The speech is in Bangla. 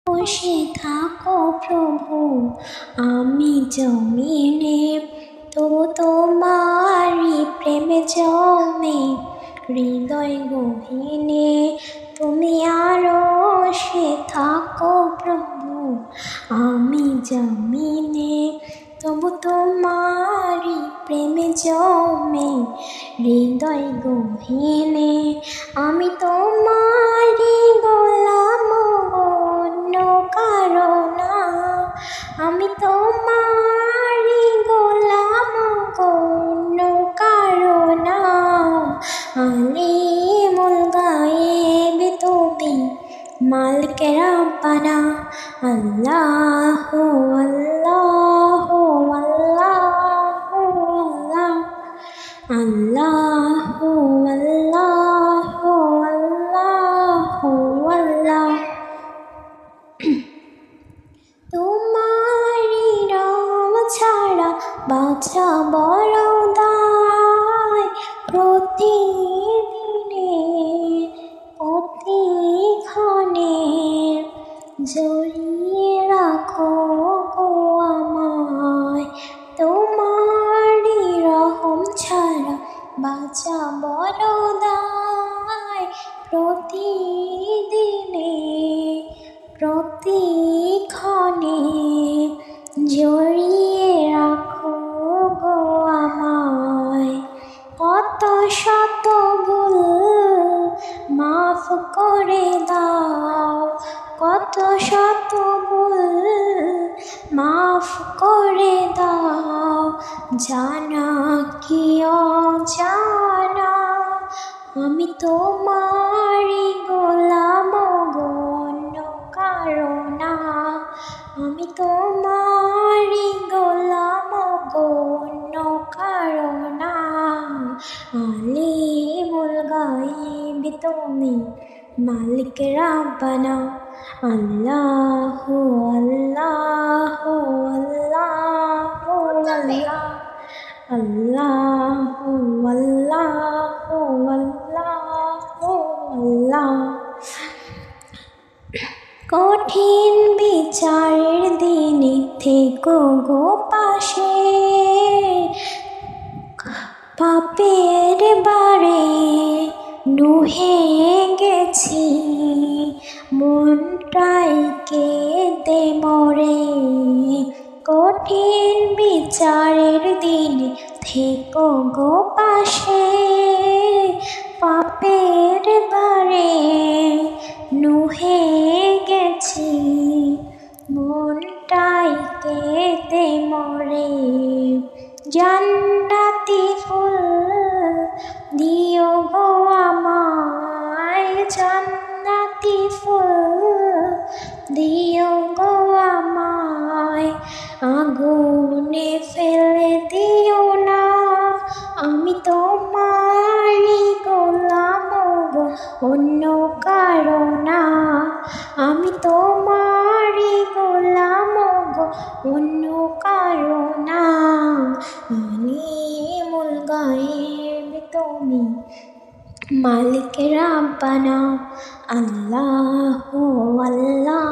বসে থাকো প্রভু আমি জমিনে, তবু তোমারই প্রেমে জমে হৃদয় গহীনে। তুমি আরশে থাকো প্রভু আমি জমিনে, তবু তোমারই প্রেমে জমে হৃদয় গহীনে। আমি তোমারই গোলাম অন্য কারো না, আমি তোমারই গোলাম অন্য কারো না। আলিমুল গায়েব তুমি মালিকে রাব্বানা, আল্লাহু আল্লাহু আল্লাহু আল্লাহু আল্লাহু আল্লাহু আল্লাহ। তোমারি নাম ছাড়া বাঁচা বড় দায়, প্রতিদিনে প্রতিক্ষণে জড়িয়ে রাখো গো আমায়। তোমারি রহম ছাড়া বাঁচা বড় দায়, প্রতিদিনে প্রতিক্ষণে জড়িয়ে রাখো গো আমায়। কত শত ভুল মাফ করে দাও, কত শত ভুল মাফ করে দাও, জানা কি অজানা। আমি তোমারই গোলাম গো অন্য কারো না, আমি তোমারই গোলাম গো অন্য কারো না। আলিমুল গায়েব তুমি মালিক রাব্বানা, আল্লাহু আল্লাহু আল্লাহু আল্লাহু আল্লাহু আল্লাহু আল্লাহ। কঠিন বিচারের দিনে থেকো গো পাশে, পাপের বারে নুহে গেছি মনটাই কেঁদে মরে। কঠিন বিচারের দিনে থেকো গো পাশে, পাপের বারে নুহে গেছি মনটাই কেঁদে মরে। জান্নাতি ফুল দিও গো আমায়, জান্নাতি ফুল দিও গো আমায়। আগুনে ফেলে দিও না, আমি তোমারই গোলাম গো অন্য কারো না, আমি তোমারই গোলাম গো অন্য কারো না। আলিমুল গায়েব তুমি মালিক রাব্বানা, আল্লাহু আল্লাহ